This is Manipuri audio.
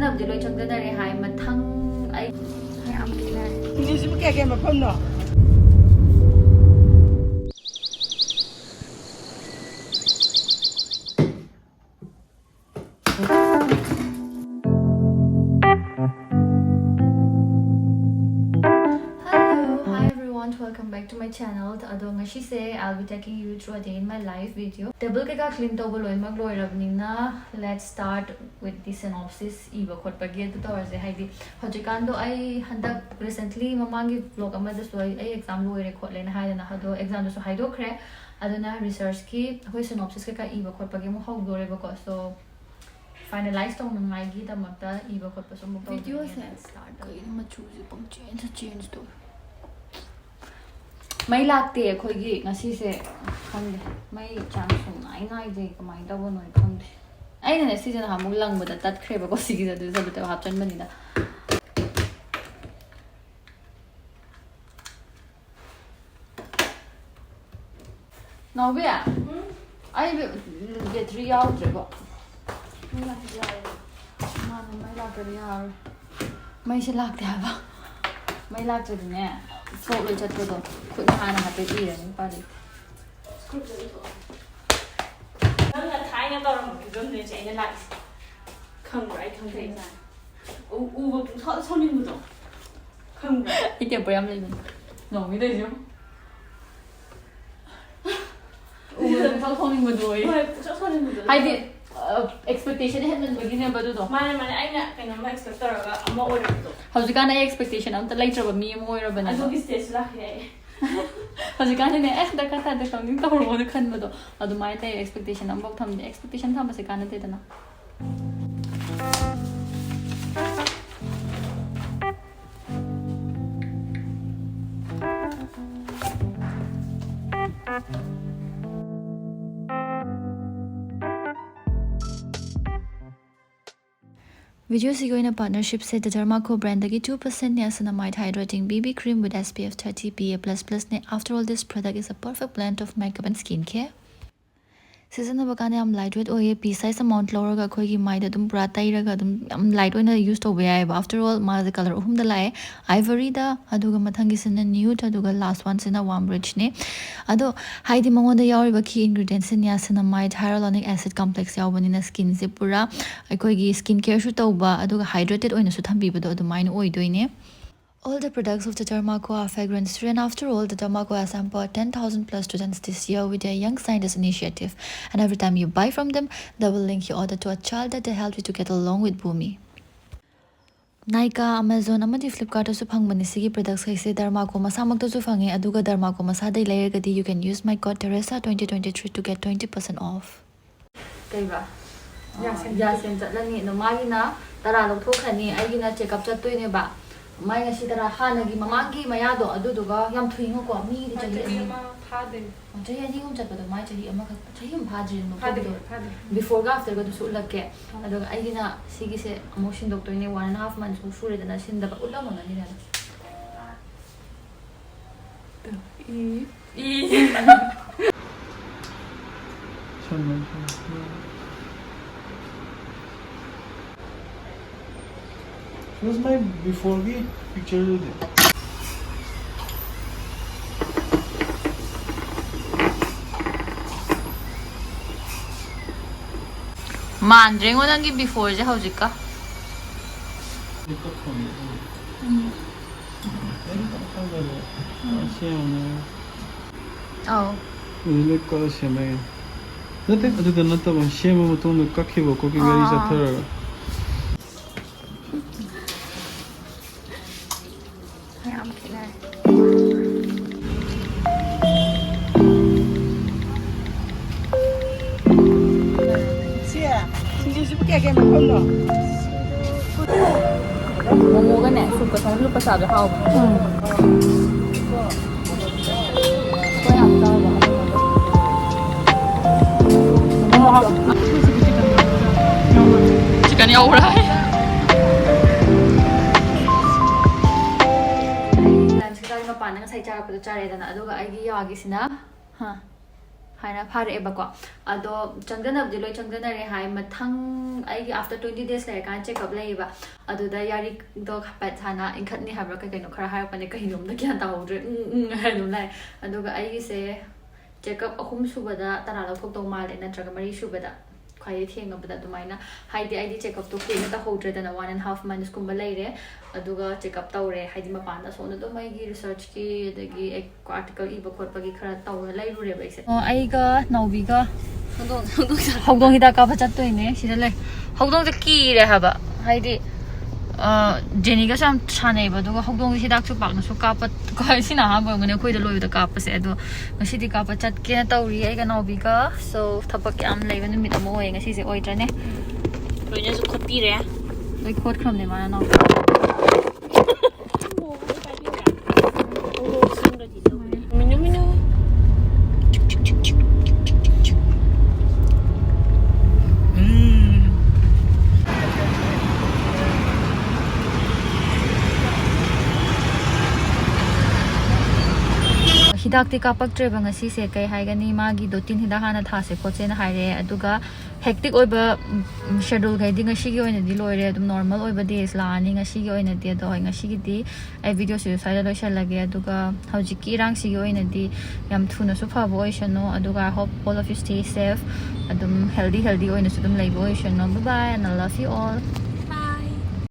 ꯆꯪꯗꯅꯕꯗꯤ ꯂꯣꯏ ꯆꯪꯗꯅꯔꯦ ꯍꯥꯏ ꯃꯊꯪ ꯑꯩ ꯌꯥꯝ ꯊꯤꯅꯔꯦ ꯁꯤꯡꯖꯨꯁꯤꯕꯨ ꯀꯌꯥ ꯃꯐꯝꯅꯣ welcome back to my channel. Ado ngashi se I'll be taking you through a day in my life video. Table ke ka clean to bolo mag loirabnina. Let's start with the synopsis. Iba khot pagi to tawse haidi. Hojikan do ai handak recently mamangi vlog amada so ai exam loire khot lena haidana hado exam do so haido khre. Aduna research ki hoi synopsis ke ka iba khot pagi mo hog dore ba ko so finalize to ngai gi da makta iba khot pa so mo video se start. Kai ma choose pang change to may lakte akhoi ngasi se khande may chang sum nai nai je kamai ta bon noi khande aina ne season ha mug lang bada tat khre ba ko sigi da du sabta hap chan bani da now be ai get re out re ba may lakte ya man may lakte ya may se lakte ba may lakte ne so le chat ko do khut na na ha pe ti ra ni pa le script le to nang na thai na to ram ki jom ne che ne like khang right khang thai na u bu tu tho so ni mu do khang right ite bo yam le ni no mi de jo u bu tho so ni mu do ai tho so ni mu do hai di expectation है मन बगी ने बदु दो माने माने आइना कइनो मा एक्सपेक्ट करगा अमा ओइर दो हौजिका ना एक्सपेक्टेशन अम त लाइट्रब मी म ओइर बने अदुगी स्टेज ला है हौजिका ने ए द का ता द कमिंग त होरो न खन बदो अदु माइ त एक्सपेक्टेशन अम बक थम एक्सपेक्टेशन थम से कान ते तना Video is going a partnership set the Dermaco brand the 2% niacinamide hydrating BB cream with SPF 30 PA++ ne. After all, this product is a perfect blend of makeup and skincare. Season of a am lightweight or a pea size amount lower ga khoi gi mai da dum pura tai ra ga dum am lightweight na use to wear. After all, ma the color hum da lai ivory da aduga mathangi sin nude aduga last one sin a warm rich ne. Ado haidi mangon da yauri ba key ingredients in niacinamide hyaluronic acid complex yawbani na skin se pura khoi gi skincare shu tawba aduga hydrated oina su thambi ba do adu mai oi doine. All the products of the Dermaco are fragrance-free, and after all, the Dermaco has empowered 10,000 plus students this year with their Young Scientist initiative. And every time you buy from them, they will link your order to a child that they help you to get along with Bhumi. Nykaa, Amazon, amadi Flipkart also phangmani sigi products kaise Dermaco masamak to phange aduga Dermaco masa dai layergadi you can use my code Teresa 2023 to get 20% off. Kaiba. Ya sen chatlani no magina tara lok thokhani aigina check up chattoine ba. Mai ngasi tara hanagi mamangi maya do aduduga yam thuingo ko mi di chahi ama phade chahi ani hum chatpa do mai chahi ama kha chahi hum phadri no phade before ga after ga du su lakke aduga aigina sigi se emotion doctor ne 1.5 months ko sure dana sin da ulam na ni na Where's my before the picture? Mandring o nangi before je hawjika. Oh. Look at this man. Nothing other than not a shame of the cocky cooking very thorough. ꯁꯤꯡꯖꯨꯁꯤꯕꯨ ꯀꯌꯥ ꯃꯐꯝꯅꯣ 모모가네 쑥가 쑥가 싸도 하고 거야 안 나와 시간이 오라 난 지금 mapana nga sai chara pado chare dana aduga aigi yagi sina ha haina phareebako ado changdanabdi loi changdanare hai mathang aigi after 20 days lai kan check up leiba aduda yari do khapat hana inkhatni habra ka kaino khara harakane kainom da kyan tawdre hadum lai aduga aigi se check up ahum subada tara la thok to male natraga mari subada khai thengabada dumaina haidi id check up to kena ta hodre dana 1.5 months kumba leire aduga check up tawre haidi mapanda so no do mai gi research ki adagi article iba khotpa gi khara tawra leiru re baise aiga naubi ga hogdong hida ka bachat to ine sida le hogdong de ki re haba haidi Jenny ga sam chane ba do hogdong hidak chu pak na su ka pat ko sina ha ba ngene khoi da loi da ka pa se do ngasi di ka pa chat ke na tawri ai ga naubi ga so thapak am leiba nu mi ta mo ngasi se oi tra ne loina su khot pi re loi khot khram ne ma na nau hidak ti kapak tre bang asi se kai hai gani magi do tin hida hana tha se khoche na hai re aduga hectic oiba schedule gai ding asi gi oina di loire adum normal oiba days la ani ngasi gi oina di do ngasi gi di ai video se sai da sha lage aduga hauji ki rang si gi oina di yam thuna su pha boy shano aduga I hope all of you stay safe adum healthy oina su dum lai boy shano bye bye and I love you all